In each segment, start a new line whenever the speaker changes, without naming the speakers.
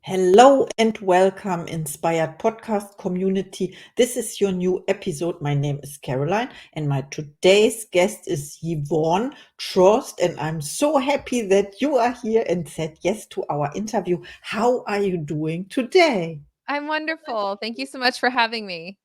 Hello and welcome, Inspired Podcast community. This is your new episode. My name is Caroline, and my today's guest is Yvonne Trost. And I'm so happy that you are here and said yes to our interview. How are you doing today?
I'm wonderful. Thank you so much for having me.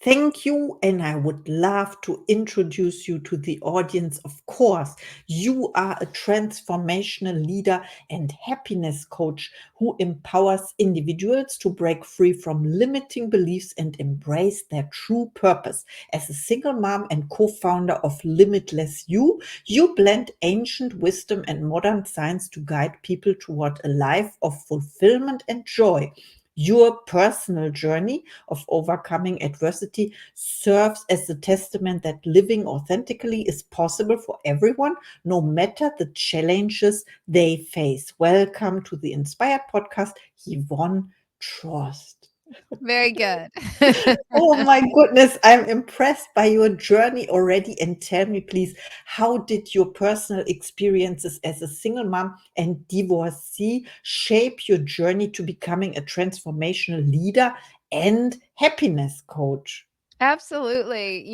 Thank you, and I would love to introduce you to the audience. Of course, you are a transformational leader and happiness coach who empowers individuals to break free from limiting beliefs and embrace their true purpose. As a single mom and co-founder of Limitless You, you blend ancient wisdom and modern science to guide people toward a life of fulfillment and joy. Your personal journey of overcoming adversity serves as a testament that living authentically is possible for everyone, no matter the challenges they face. Welcome to the Inspired Podcast, Yvonne Trost.
Very good.
Oh my goodness, I'm impressed by your journey already. And tell me, please, how did your personal experiences as a single mom and divorcee shape your journey to becoming a transformational leader and happiness coach?
Absolutely.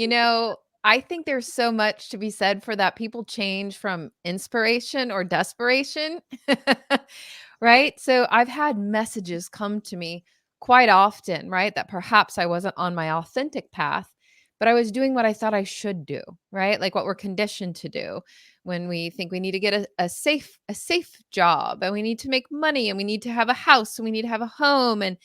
I think there's so much to be said for that. People change from inspiration or desperation, right? So I've had messages come to me quite often, right? That perhaps I wasn't on my authentic path, but I was doing what I thought I should do, right? Like what we're conditioned to do when we think we need to get a safe job and we need to make money and we need to have a house and we need to have a home. And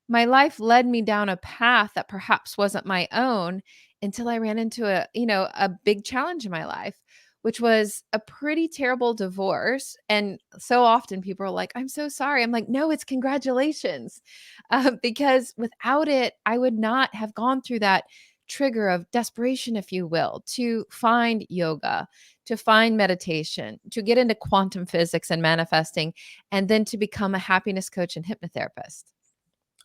my life led me down a path that perhaps wasn't my own until I ran into a big challenge in my life, which was a pretty terrible divorce. And so often people are like, I'm so sorry. I'm like, no, it's congratulations. Because without it, I would not have gone through that trigger of desperation, if you will, to find yoga, to find meditation, to get into quantum physics and manifesting, and then to become a happiness coach and hypnotherapist.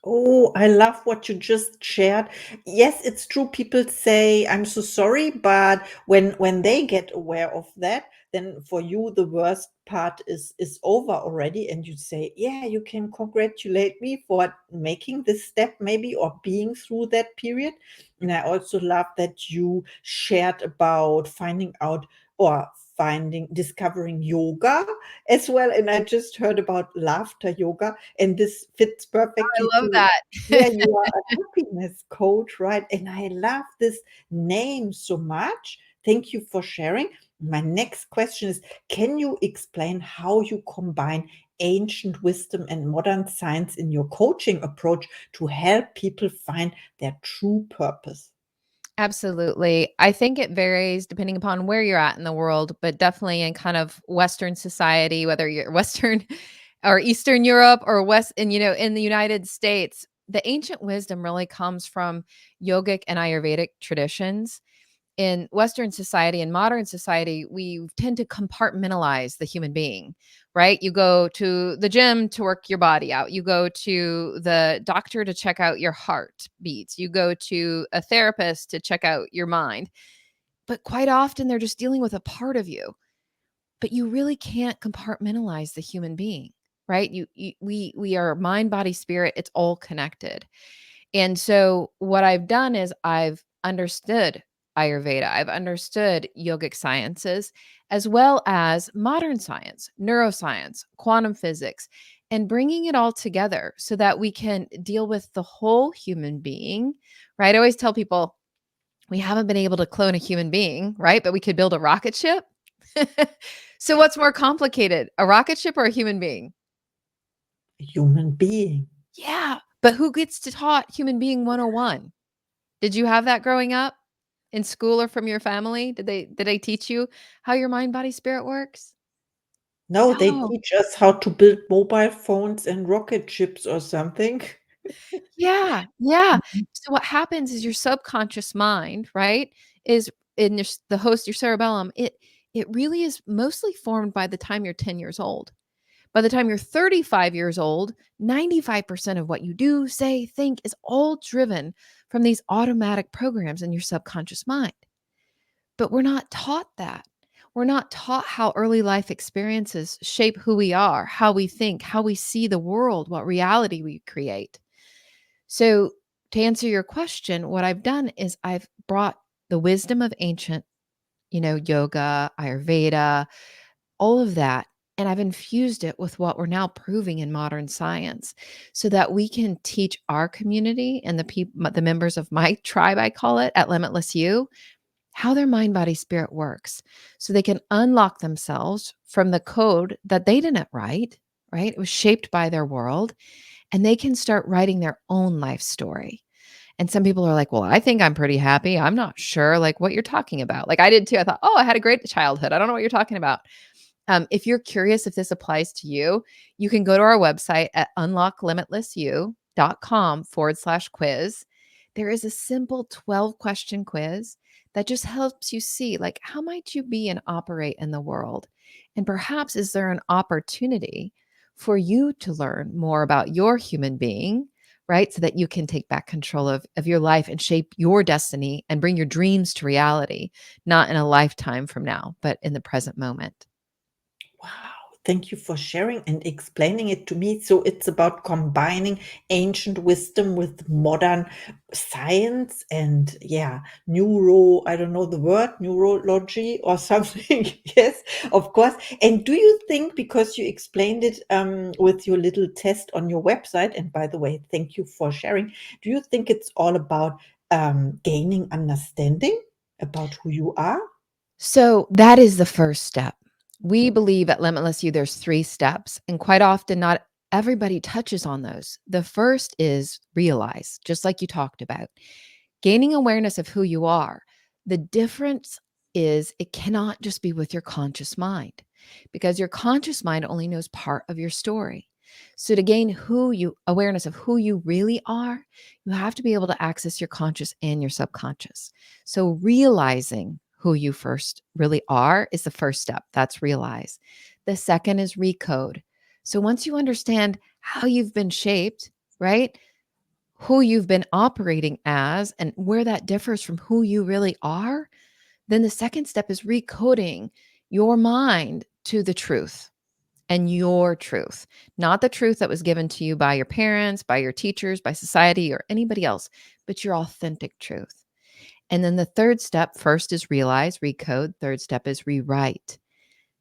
Oh, I love what you just shared. Yes, it's true. People say, "I'm so sorry," but when they get aware of that, then for you the worst part is over already, and you say, "Yeah, you can congratulate me for making this step, maybe, or being through that period." And I also love that you shared about finding out or discovering yoga as well. And I just heard about laughter yoga, and this fits perfectly
I love
to, yeah,
that.
you are a happiness coach, right? And I love this name so much. Thank you for sharing. My next question is, can you explain how you combine ancient wisdom and modern science in your coaching approach to help people find their true purpose?
Absolutely. I think it varies depending upon where you're at in the world, but definitely in kind of Western society, whether you're Western or Eastern Europe or West, and in the United States, the ancient wisdom really comes from yogic and Ayurvedic traditions. In Western society and modern society, we tend to compartmentalize the human being, right? You go to the gym to work your body out. You go to the doctor to check out your heart beats. You go to a therapist to check out your mind. But quite often, they're just dealing with a part of you. But you really can't compartmentalize the human being, right? We are mind, body, spirit. It's all connected. And so what I've done is I've understood Ayurveda, I've understood yogic sciences, as well as modern science, neuroscience, quantum physics, and bringing it all together so that we can deal with the whole human being, right? I always tell people we haven't been able to clone a human being, right? But we could build a rocket ship. So what's more complicated, a rocket ship or a human being?
Human being.
Yeah. But who gets to taught human being 101? Did you have that growing up in school or from your family? Did they teach you how your mind, body, spirit works?
No, they
No.
teach us how to build mobile phones and rocket ships or something.
Yeah, yeah. So what happens is your subconscious mind, right, is in the host, your cerebellum, it really is mostly formed by the time you're 10 years old. By the time you're 35 years old, 95% of what you do, say, think is all driven from these automatic programs in your subconscious mind. But we're not taught that. We're not taught how early life experiences shape who we are, how we think, how we see the world, what reality we create. So, to answer your question, what I've done is I've brought the wisdom of ancient, yoga, Ayurveda, all of that, and I've infused it with what we're now proving in modern science so that we can teach our community and the members of my tribe, I call it, at Limitless You, how their mind, body, spirit works so they can unlock themselves from the code that they didn't write, right? It was shaped by their world, and they can start writing their own life story. And some people are like, well, I think I'm pretty happy. I'm not sure like what you're talking about. Like I did too. I thought, oh, I had a great childhood. I don't know what you're talking about. If you're curious if this applies to you, you can go to our website at unlocklimitlessyou.com/quiz. There is a simple 12-question quiz that just helps you see, like, how might you be and operate in the world? And perhaps is there an opportunity for you to learn more about your human being, right? So that you can take back control of your life and shape your destiny and bring your dreams to reality, not in a lifetime from now, but in the present moment.
Wow, thank you for sharing and explaining it to me. So it's about combining ancient wisdom with modern science and yeah, I don't know the word, neurology or something. Yes, of course. And do you think, because you explained it with your little test on your website, and by the way, thank you for sharing, do you think it's all about gaining understanding about who you are?
So that is the first step. We believe at Limitless You there's 3 steps, and quite often not everybody touches on those. The first is realize, just like you talked about, gaining awareness of who you are. The difference is it cannot just be with your conscious mind because your conscious mind only knows part of your story. So to gain awareness of who you really are, you have to be able to access your conscious and your subconscious. So realizing who you first really are is the first step. That's realize. The second is recode. So once you understand how you've been shaped, right? Who you've been operating as and where that differs from who you really are, then the second step is recoding your mind to the truth and your truth, not the truth that was given to you by your parents, by your teachers, by society, or anybody else, but your authentic truth. And then the third step, first is realize, recode. Third step is rewrite.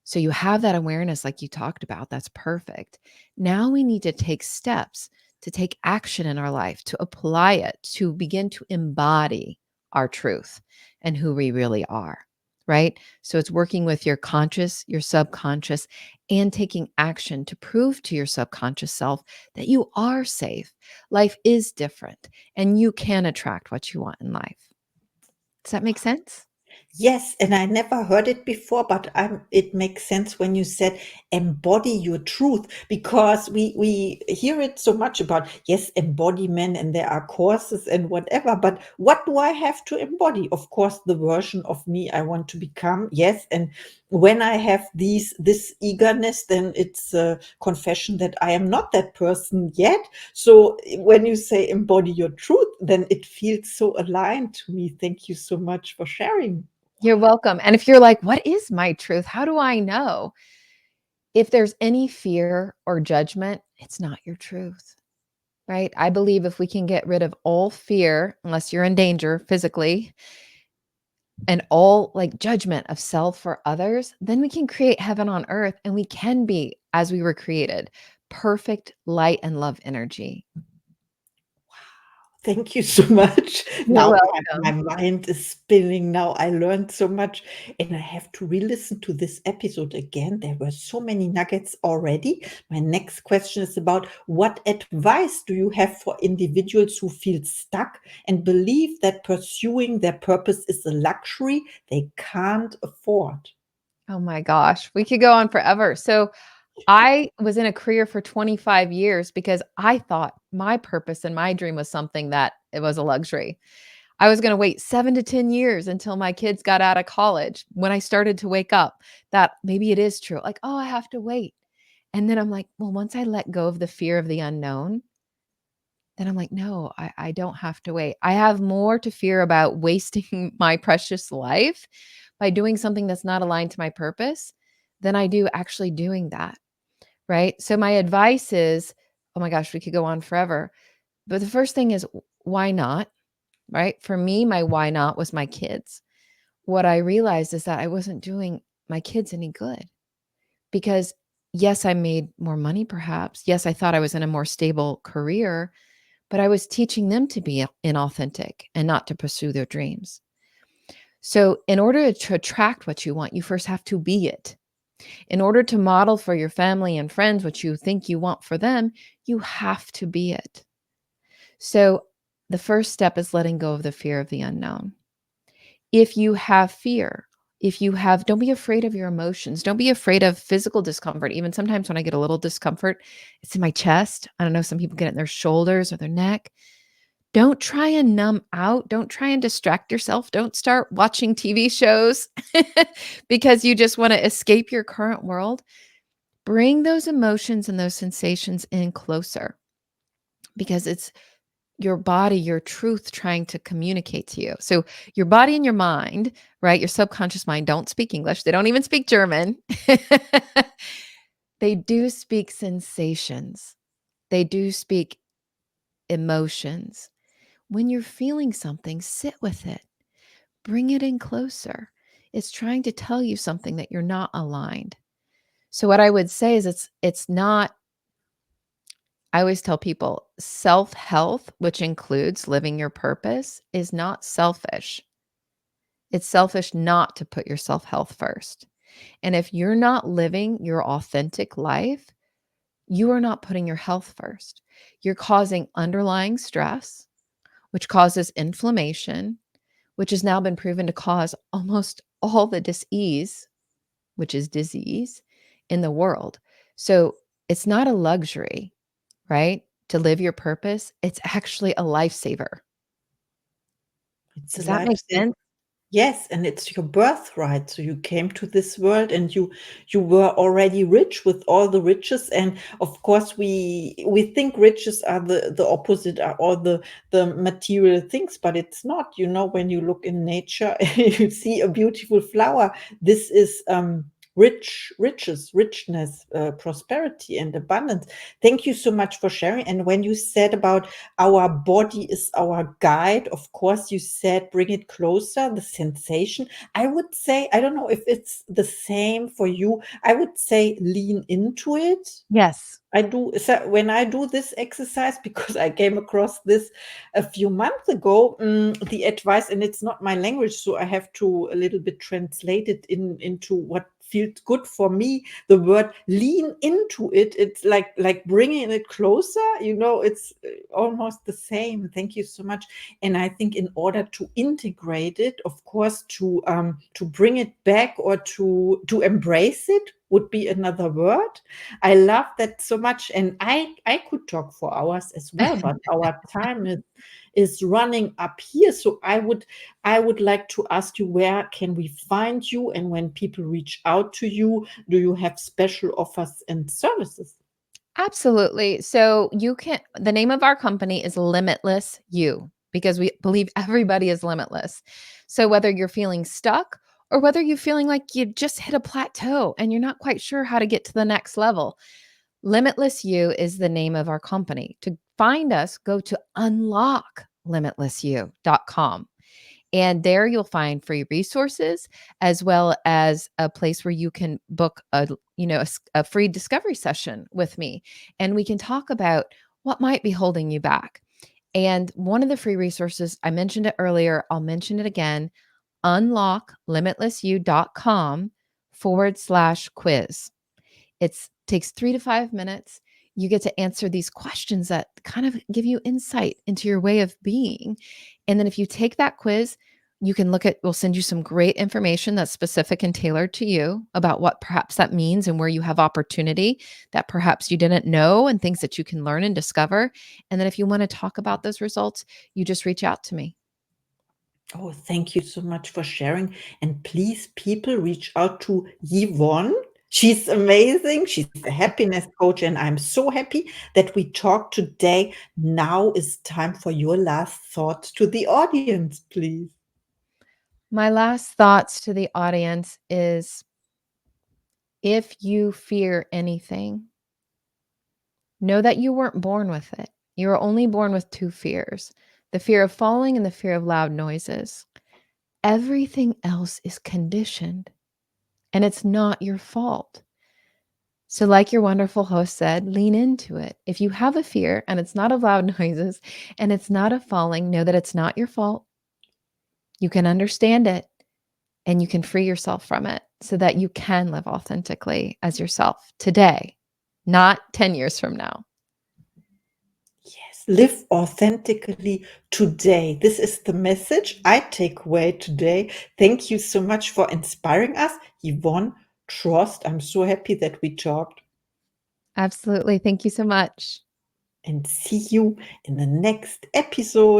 So you have that awareness like you talked about. That's perfect. Now we need to take steps to take action in our life, to apply it, to begin to embody our truth and who we really are, right? So it's working with your conscious, your subconscious, and taking action to prove to your subconscious self that you are safe. Life is different and you can attract what you want in life. Does that make sense?
Yes, and I never heard it before, but it makes sense when you said embody your truth, because we hear it so much about, yes, embodiment, and there are courses and whatever, but what do I have to embody? Of course, the version of me I want to become, yes, and when I have this eagerness, then it's a confession that I am not that person yet. So when you say embody your truth, then it feels so aligned to me. Thank you so much for sharing.
You're welcome. And if you're like, what is my truth? How do I know? If there's any fear or judgment, it's not your truth, right? I believe if we can get rid of all fear, unless you're in danger physically, and all like judgment of self or others, then we can create heaven on earth and we can be as we were created, perfect light and love energy.
Thank you so much.
You're
Now my
welcome.
mind is spinning. Now I learned so much, and I have to re-listen to this episode again. There were so many nuggets already. My next question is about, what advice do you have for individuals who feel stuck and believe that pursuing their purpose is a luxury they can't afford?
Oh my gosh, we could go on forever. So I was in a career for 25 years because I thought my purpose and my dream was something that it was a luxury. I was going to wait 7 to 10 years until my kids got out of college when I started to wake up that maybe it is true. Like, oh, I have to wait. And then I'm like, well, once I let go of the fear of the unknown, then I'm like, no, I don't have to wait. I have more to fear about wasting my precious life by doing something that's not aligned to my purpose than I do actually doing that. Right. So my advice is, oh my gosh, we could go on forever. But the first thing is, why not? Right. For me, my why not was my kids. What I realized is that I wasn't doing my kids any good because, yes, I made more money, perhaps. Yes, I thought I was in a more stable career, but I was teaching them to be inauthentic and not to pursue their dreams. So, in order to attract what you want, you first have to be it. In order to model for your family and friends what you think you want for them, you have to be it. So, the first step is letting go of the fear of the unknown. If you have fear, if you have, don't be afraid of your emotions. Don't be afraid of physical discomfort. Even sometimes when I get a little discomfort, it's in my chest. I don't know, some people get it in their shoulders or their neck. Don't try and numb out. Don't try and distract yourself. Don't start watching TV shows because you just want to escape your current world. Bring those emotions and those sensations in closer because it's your body, your truth trying to communicate to you. So your body and your mind, right? Your subconscious mind don't speak English. They don't even speak German. They do speak sensations. They do speak emotions. When you're feeling something, sit with it. Bring it in closer. It's trying to tell you something that you're not aligned. So what I would say is it's not, I always tell people self-health, which includes living your purpose, is not selfish. It's selfish not to put your self-health first. And if you're not living your authentic life, you are not putting your health first. You're causing underlying stress, which causes inflammation, which has now been proven to cause almost all the disease, which is disease, in the world. So it's not a luxury, right? To live your purpose, it's actually a lifesaver.
It's a
Does that make
lifesaver.
sense?
Yes, and it's your birthright. So you came to this world and you were already rich with all the riches. And of course we think riches are the opposite, are all the material things, but it's not. You know, when you look in nature, you see a beautiful flower. This is riches, richness, prosperity, and abundance. Thank you so much for sharing. And when you said about our body is our guide, of course, you said bring it closer, the sensation. I would say, I don't know if it's the same for you. I would say lean into it.
Yes.
I do. So when I do this exercise, because I came across this a few months ago, the advice, and it's not my language, so I have to a little bit translate it into what feels good for me. The word lean into it, it's like bringing it closer. You know, it's almost the same. Thank you so much. And I think in order to integrate it, of course, to bring it back or to embrace it would be another word. I love that so much, and I could talk for hours as well, but our time is running up here. So I would like to ask you, where can we find you, and when people reach out to you, do you have special offers and services?
Absolutely. So you can, the name of our company is Limitless You because we believe everybody is limitless. So whether you're feeling stuck or whether you're feeling like you just hit a plateau and you're not quite sure how to get to the next level, Limitless You is the name of our company. To find us, go to unlocklimitlessyou.com. And there you'll find free resources as well as a place where you can book a free discovery session with me and we can talk about what might be holding you back. And one of the free resources, I mentioned it earlier, I'll mention it again, unlocklimitlessyou.com/quiz. It takes 3 to 5 minutes. You get to answer these questions that kind of give you insight into your way of being. And then if you take that quiz, you can look at, we'll send you some great information that's specific and tailored to you about what perhaps that means and where you have opportunity that perhaps you didn't know and things that you can learn and discover. And then if you want to talk about those results, you just reach out to me.
Oh, thank you so much for sharing. And please, people, reach out to Yvonne. She's amazing. She's a happiness coach, and I'm so happy that we talked today. Now is time for your last thought to the audience, please.
My last thoughts to the audience is if you fear anything, know that you weren't born with it. You were only born with two fears, the fear of falling and the fear of loud noises. Everything else is conditioned, and it's not your fault. So, like your wonderful host said, lean into it. If you have a fear and it's not of loud noises and it's not of falling, know that it's not your fault. You can understand it and you can free yourself from it so that you can live authentically as yourself today, not 10 years from now.
Yes, live authentically today. This is the message I take away today. Thank you so much for inspiring us, Yvonne Trost. I'm so happy that we talked,
Absolutely. Thank you so much.
and see you in the next episode.